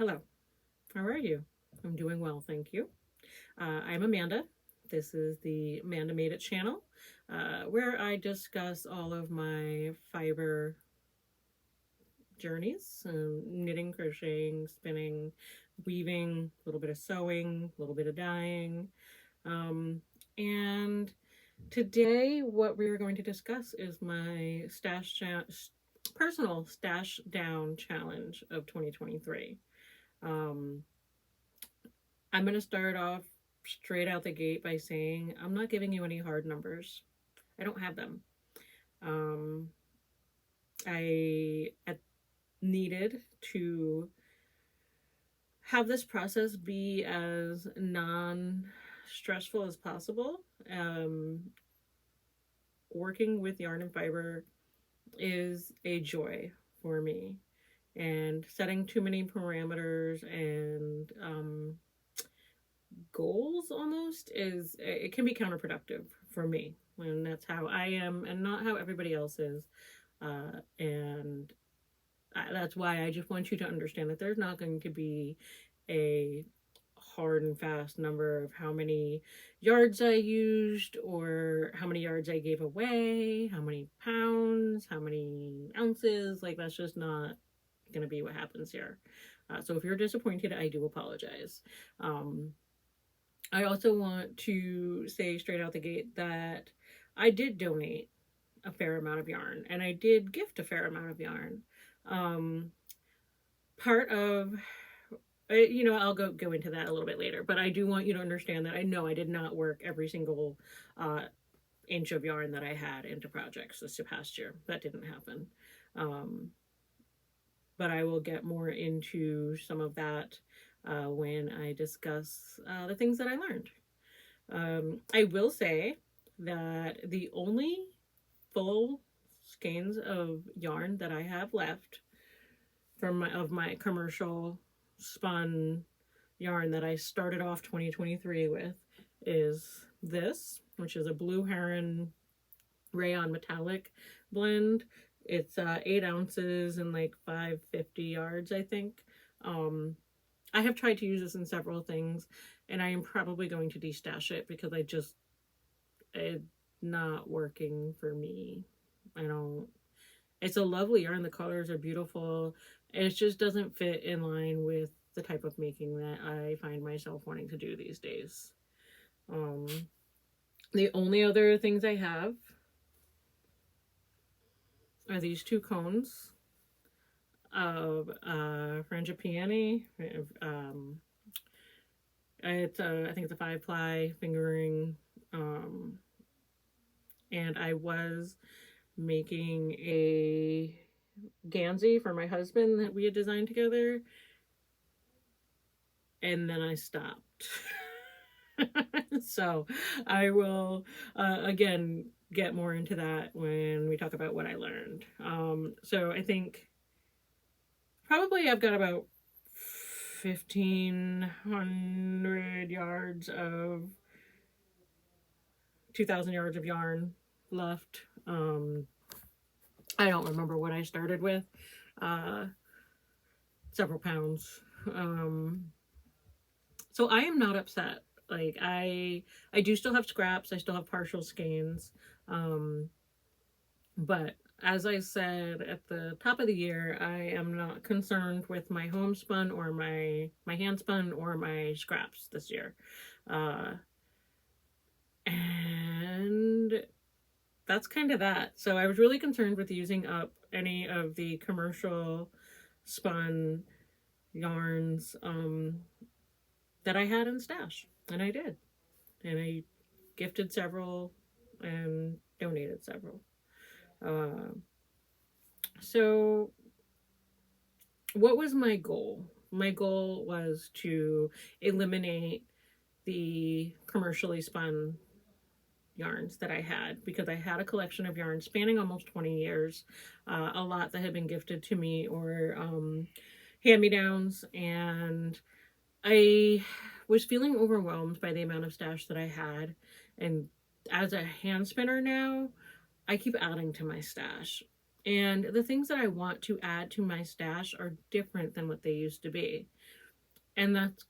Hello, how are you? I'm doing well, thank you. I'm Amanda. This is the Amanda Made It channel, where I discuss all of my fiber journeys, knitting, crocheting, spinning, weaving, a little bit of sewing, a little bit of dyeing. Um, and today, what we're going to discuss is my personal stash down challenge of 2023. Um, I'm going to start off straight out the gate by saying I'm not giving you any hard numbers. I don't have them. Um, I needed to have this process be as non stressful as possible. Working with yarn and fiber is a joy for me, and setting too many parameters and goals almost is it can be counterproductive for me, and that's how I am and not how everybody else is. And that's why I just want you to understand that there's not going to be a hard and fast number of how many yards I used or how many yards I gave away, how many pounds, how many ounces. Like, that's just not going to be what happens here. So if you're disappointed, I do apologize. I also want to say straight out the gate that I did donate a fair amount of yarn and I did gift a fair amount of yarn. Part of I'll go into that a little bit later, but I do want you to understand that I know I did not work every single inch of yarn that I had into projects this past year. That didn't happen. But I will get more into some of that when I discuss the things that I learned. I will say that the only full skeins of yarn that I have left of my commercial spun yarn that I started off 2023 with is this, which is a Blue Heron rayon metallic blend. It's 8 ounces and like 550 yards, I think. I have tried to use this in several things, and I am probably going to destash it because it's not working for me. I don't. It's a lovely yarn. The colors are beautiful. It just doesn't fit in line with the type of making that I find myself wanting to do these days. The only other things I have are these 2 cones of Frangipani. I think it's a 5-ply fingering, and I was making a Gansey for my husband that we had designed together, and then I stopped. So I will again get more into that when we talk about what I learned. So I think probably I've got about 1,500 yards of 2,000 yards of yarn left. I don't remember what I started with. Several pounds. So I am not upset. Like, I do still have scraps. I still have partial skeins. But as I said at the top of the year, I am not concerned with my homespun or my handspun or my scraps this year. And that's kind of that. So I was really concerned with using up any of the commercial spun yarns that I had in stash, and I did. And I gifted several and donated several. So what was my goal? My goal was to eliminate the commercially spun yarns that I had, because I had a collection of yarns spanning almost 20 years, a lot that had been gifted to me or hand-me-downs, and I was feeling overwhelmed by the amount of stash that I had. And as a hand spinner now, I keep adding to my stash. And the things that I want to add to my stash are different than what they used to be. And that's,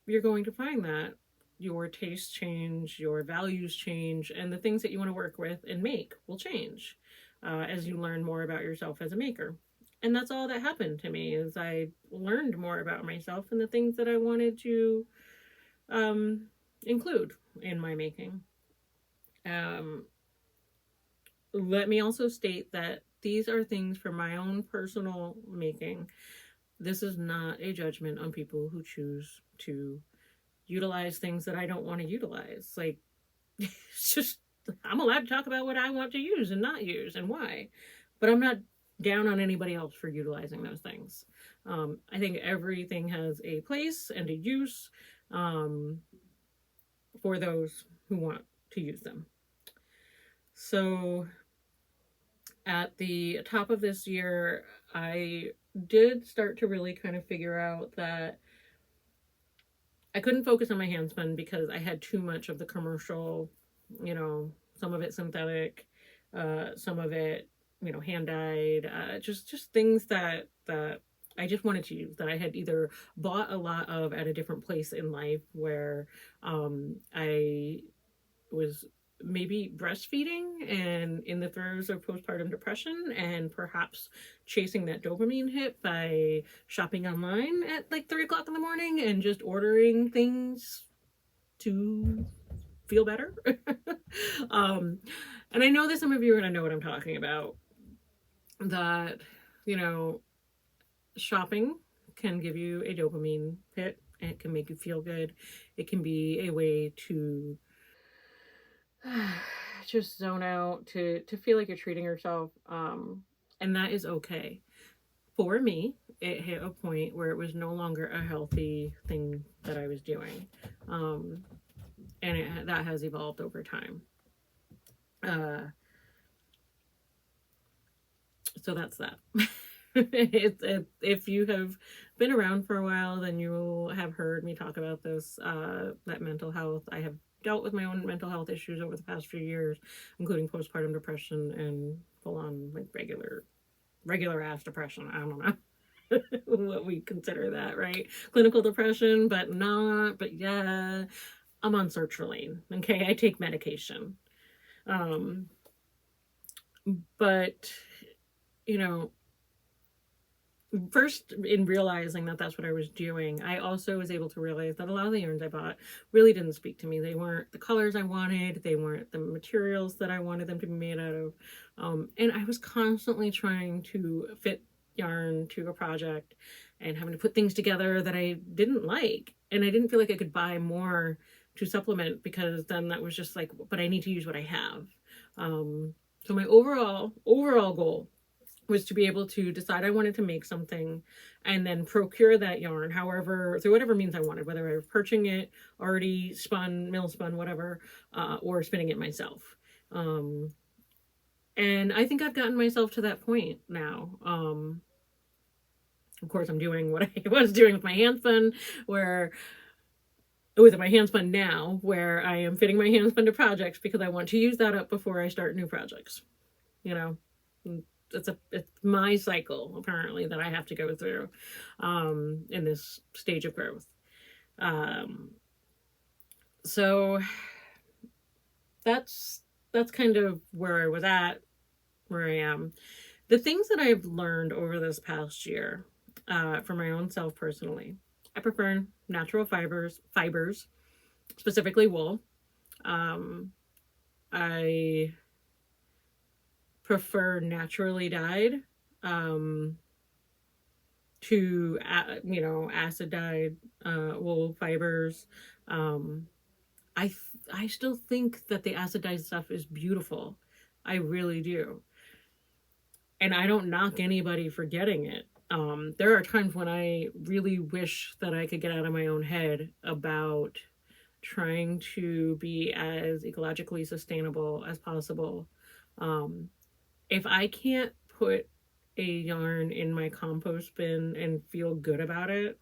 you're going to find that your tastes change, your values change, and the things that you want to work with and make will change as you learn more about yourself as a maker. And that's all that happened to me, is I learned more about myself and the things that I wanted to um, include in my making. Um, Let me also state that these are things for my own personal making. This is not a judgment on people who choose to utilize things that I don't want to utilize. Like, it's just, I'm allowed to talk about what I want to use and not use and why. But I'm not down on anybody else for utilizing those things. I think everything has a place and a use for those who want to use them. So at the top of this year, I did start to really kind of figure out that I couldn't focus on my handspun because I had too much of the commercial, some of it synthetic, some of it, hand dyed, just things that I just wanted to use, that I had either bought a lot of at a different place in life where I was maybe breastfeeding and in the throes of postpartum depression, and perhaps chasing that dopamine hit by shopping online at like 3 o'clock in the morning and just ordering things to feel better. um, and I know that some of you are going to know what I'm talking about. That, you know, shopping can give you a dopamine hit. It can make you feel good. It can be a way to just zone out, to feel like you're treating yourself, and that is okay. For me, it hit a point where it was no longer a healthy thing that I was doing, um, and that has evolved over time. uh, so that's that. If you have been around for a while, then you will have heard me talk about this, that mental health. I have dealt with my own mental health issues over the past few years, including postpartum depression and full on like regular ass depression. I don't know what we consider that, right? Clinical depression, but not, but yeah, I'm on sertraline. Okay, I take medication. Um, but you know, first, in realizing that that's what I was doing, I also was able to realize that a lot of the yarns I bought really didn't speak to me. They weren't the colors I wanted, they weren't the materials that I wanted them to be made out of. And I was constantly trying to fit yarn to a project and having to put things together that I didn't like. And I didn't feel like I could buy more to supplement, because then that was just like, but I need to use what I have. So my overall goal was to be able to decide I wanted to make something and then procure that yarn, however, through whatever means I wanted, whether I was purchasing it already spun, mill spun, whatever, or spinning it myself. And I think I've gotten myself to that point now. Of course, I'm doing what I was doing with my handspun, with my handspun now, where I am fitting my handspun to projects because I want to use that up before I start new projects. You know, it's my cycle apparently that I have to go through in this stage of growth. So that's kind of where I was at, where I am. The things that I've learned over this past year, for my own self personally, I prefer natural fibers, specifically wool. I prefer naturally dyed to acid dyed wool fibers. I still think that the acid dyed stuff is beautiful. I really do, and I don't knock anybody for getting it. There are times when I really wish that I could get out of my own head about trying to be as ecologically sustainable as possible. If I can't put a yarn in my compost bin and feel good about it,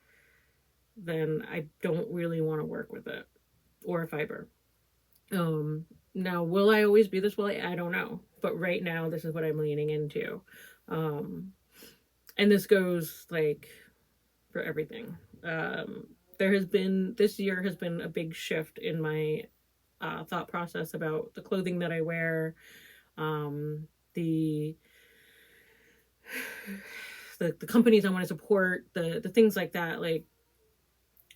then I don't really want to work with it, or a fiber. Now, will I always be this way? I don't know. But right now, this is what I'm leaning into. Um, and this goes like for everything. This year has been a big shift in my thought process about the clothing that I wear, um, the the companies I want to support, the things like that. Like,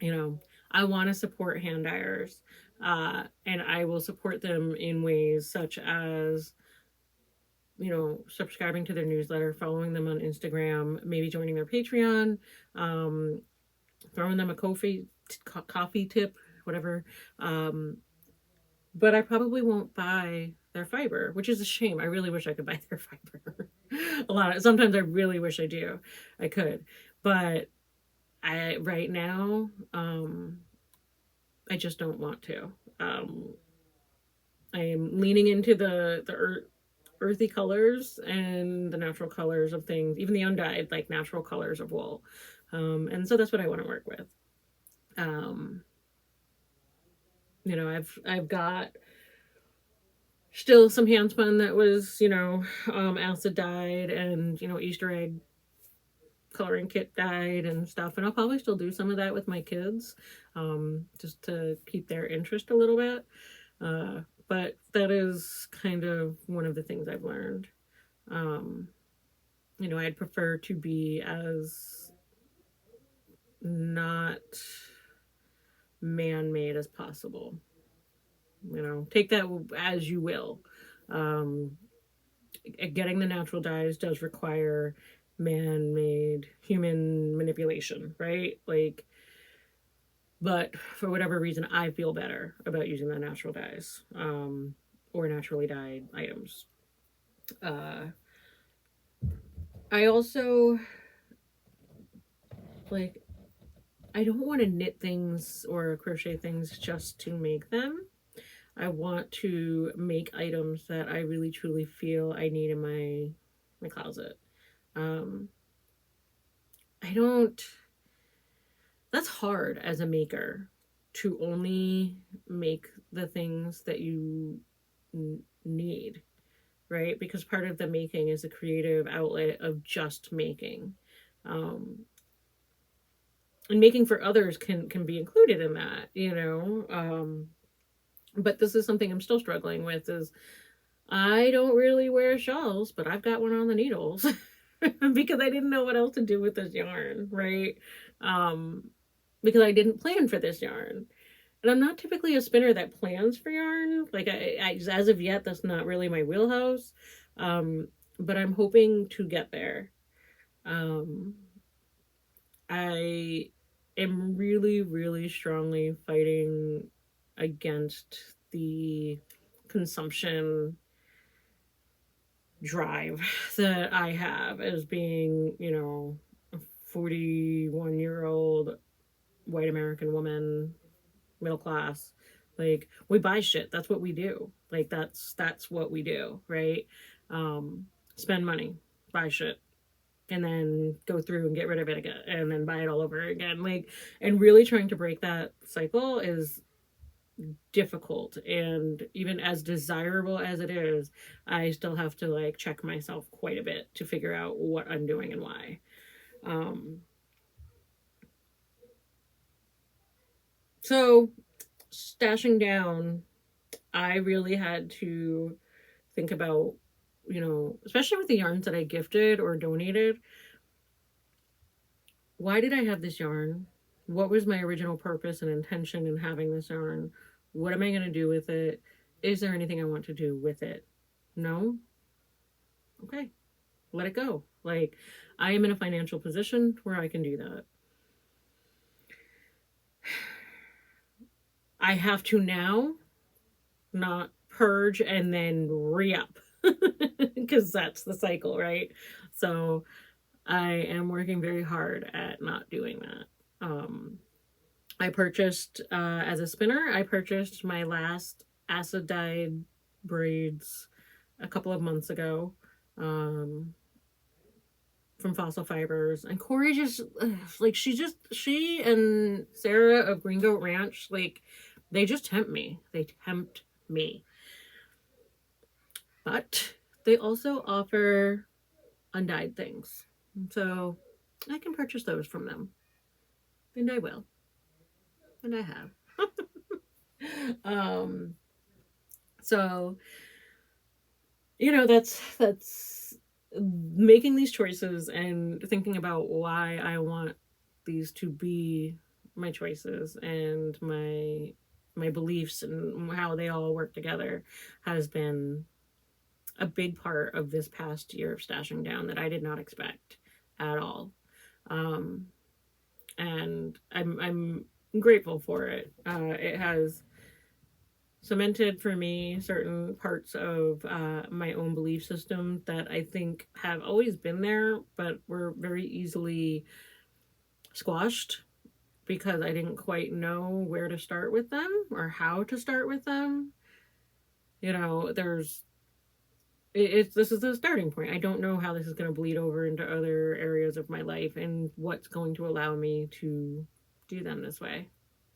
you know, I want to support hand dyers, and I will support them in ways such as, subscribing to their newsletter, following them on Instagram, maybe joining their Patreon, um, throwing them a coffee tip, whatever. Um, but I probably won't buy their fiber, which is a shame. I really wish I could buy their fiber. Sometimes I really wish I could, but right now, I just don't want to. Um, I am leaning into the earthy colors and the natural colors of things, even the undyed, like natural colors of wool. And so that's what I want to work with. Um, I've got still some handspun that was, acid dyed and, Easter egg coloring kit dyed and stuff. And I'll probably still do some of that with my kids, just to keep their interest a little bit. But that is kind of one of the things I've learned. I'd prefer to be as not man-made as possible. Take that as you will. Getting the natural dyes does require man-made human manipulation, right? Like, but for whatever reason, I feel better about using the natural dyes, or naturally dyed items. I also, like, I don't want to knit things or crochet things just to make them. I want to make items that I really truly feel I need in my closet. I don't, that's hard as a maker, to only make the things that you need, right? Because part of the making is a creative outlet of just making. And making for others can be included in that. But this is something I'm still struggling with, is I don't really wear shawls, but I've got one on the needles because I didn't know what else to do with this yarn, right? Because I didn't plan for this yarn. And I'm not typically a spinner that plans for yarn. Like, I as of yet, that's not really my wheelhouse. But I'm hoping to get there. I am really, really strongly fighting against the consumption drive that I have as being, a 41-year-old white American woman, middle class. Like, we buy shit. That's what we do. Like, that's what we do, right? Spend money, buy shit, and then go through and get rid of it again, and then buy it all over again. Like, and really trying to break that cycle is difficult. And even as desirable as it is, I still have to, like, check myself quite a bit to figure out what I'm doing and why. So stashing down, I really had to think about, especially with the yarns that I gifted or donated, why did I have this yarn? What was my original purpose and intention in having this yarn? What am I going to do with it? Is there anything I want to do with it? No? Okay. Let it go. Like, I am in a financial position where I can do that. I have to now not purge and then re-up, because that's the cycle, right? So I am working very hard at not doing that. I purchased, as a spinner, I purchased my last acid dyed braids a couple of months ago, from Fossil Fibers. And Corey just, like, she and Sarah of Green Goat Ranch, like, they just tempt me. They tempt me. But they also offer undyed things. So I can purchase those from them. And I will. And I have. um so that's making these choices and thinking about why I want these to be my choices and my beliefs and how they all work together has been a big part of this past year of stashing down that I did not expect at all. Um, and I'm grateful for it. It has cemented for me certain parts of my own belief system that I think have always been there, but were very easily squashed because I didn't quite know where to start with them or how to start with them. There's this is the starting point. I don't know how this is going to bleed over into other areas of my life and what's going to allow me to do them this way.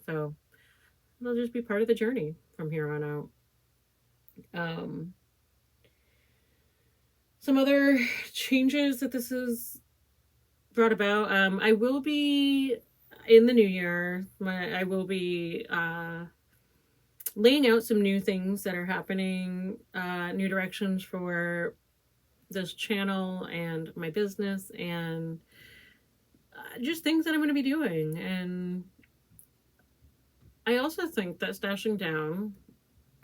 So they'll just be part of the journey from here on out. Some other changes that this has brought about. I will be in the new year. I will be laying out some new things that are happening, new directions for this channel and my business, and just things that I'm going to be doing. And I also think that stashing down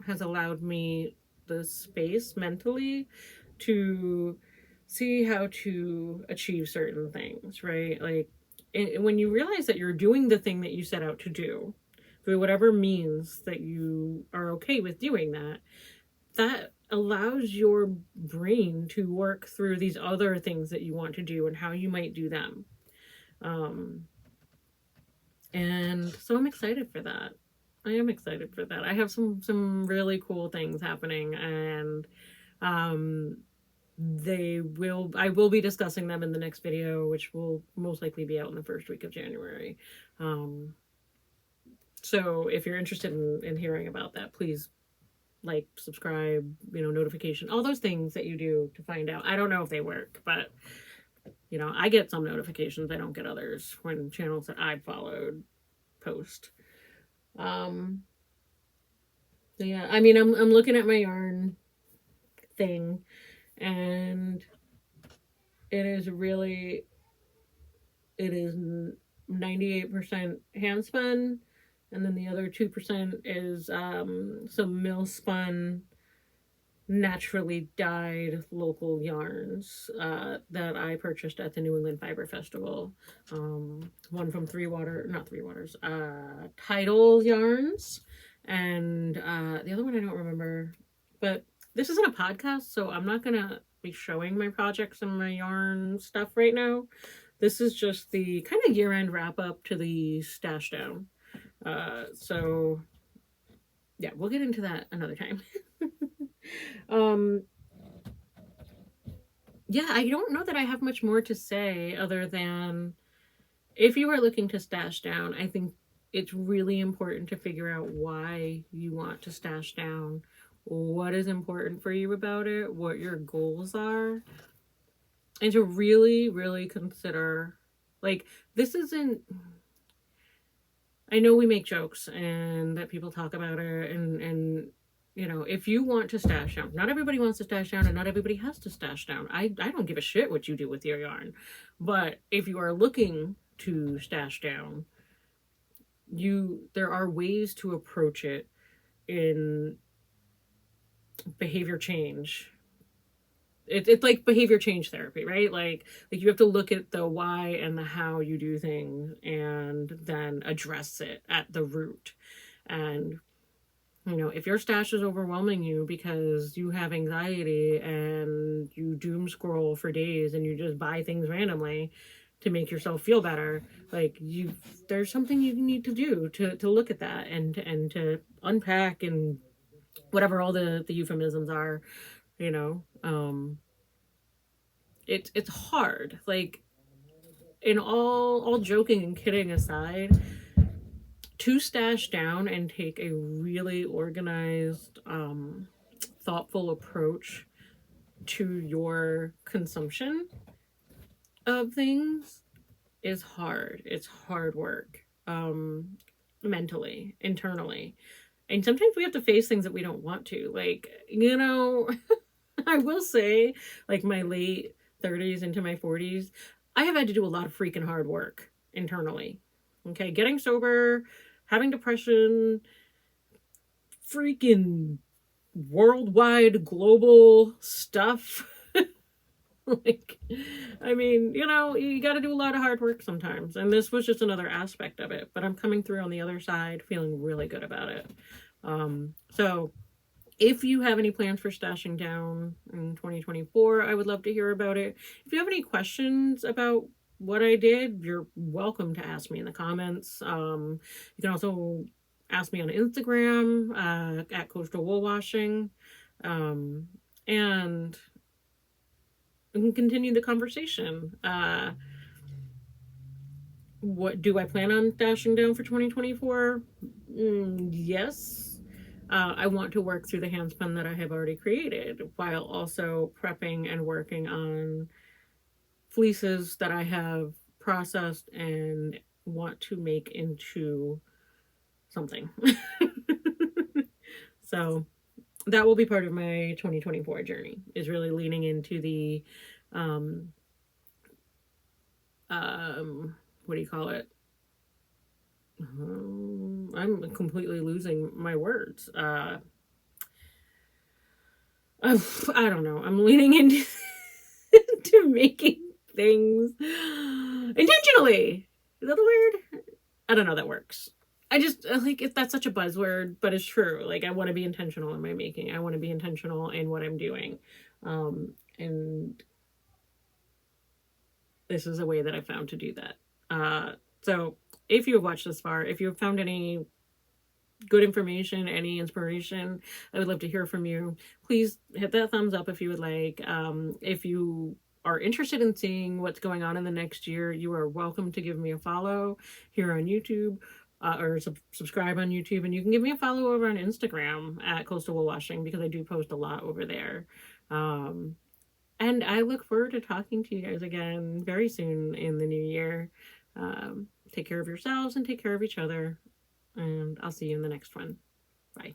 has allowed me the space mentally to see how to achieve certain things, right? Like when you realize that you're doing the thing that you set out to do through whatever means that you are okay with doing, that allows your brain to work through these other things that you want to do and how you might do them. And so I'm excited for that. I am excited for that. I have some really cool things happening, and I will be discussing them in the next video, which will most likely be out in the first week of January. So if you're interested in hearing about that, please like, subscribe, notification, all those things that you do to find out. I don't know if they work, but I get some notifications. I don't get others when channels that I've followed post. So yeah, I mean, I'm looking at my yarn thing, and it is 98% hand spun, and then the other 2% is some mill spun, naturally dyed local yarns that I purchased at the New England Fiber Festival. One from Tidal Yarns, and the other one I don't remember. But this isn't a podcast, so I'm not gonna be showing my projects and my yarn stuff right now. This is just the kind of year-end wrap-up to the stash down. So yeah, we'll get into that another time. Yeah, I don't know that I have much more to say other than if you are looking to stash down, I think it's really important to figure out why you want to stash down, what is important for you about it, what your goals are, and to really, really consider, like, this isn't, I know we make jokes and that people talk about it, and if you want to stash down, not everybody wants to stash down and not everybody has to stash down. I don't give a shit what you do with your yarn. But if you are looking to stash down, there are ways to approach it in behavior change. It's like behavior change therapy, right? Like you have to look at the why and the how you do things and then address it at the root. And if your stash is overwhelming you because you have anxiety and you doom scroll for days and you just buy things randomly to make yourself feel better, like there's something you need to do to look at that and to unpack and whatever all the euphemisms are, it's hard. Like, in all joking and kidding aside, to stash down and take a really organized, thoughtful approach to your consumption of things is hard. It's hard work, mentally, internally. And sometimes we have to face things that we don't want to. Like, I will say, like my late 30s into my 40s, I have had to do a lot of freaking hard work internally. Okay, getting sober, having depression, freaking worldwide global stuff. Like, I mean, you got to do a lot of hard work sometimes. And this was just another aspect of it. But I'm coming through on the other side feeling really good about it. So if you have any plans for stashing down in 2024, I would love to hear about it. If you have any questions about what I did, you're welcome to ask me in the comments. You can also ask me on Instagram at Coastal Wool Washing. And we can continue the conversation. What do I plan on dashing down for 2024? Yes. I want to work through the handspun that I have already created while also prepping and working on fleeces that I have processed and want to make into something. So that will be part of my 2024 journey, is really leaning into the what do you call it? I'm completely losing my words. I don't know. I'm leaning into to making things intentionally. Is that the word? I don't know. That works. I just like if that's such a buzzword, but it's true. Like I want to be intentional in my making. I want to be intentional in what I'm doing, and this is a way that I found to do that. So if you have watched this far, if you have found any good information, any inspiration, I would love to hear from you. Please hit that thumbs up if you would like. If you are interested in seeing what's going on in the next year, you are welcome to give me a follow here on YouTube. Or subscribe on YouTube, and you can give me a follow over on Instagram at Coastal Wool Washing, because I do post a lot over there. And I look forward to talking to you guys again very soon in the new year. Take care of yourselves and take care of each other. And I'll see you in the next one. Bye.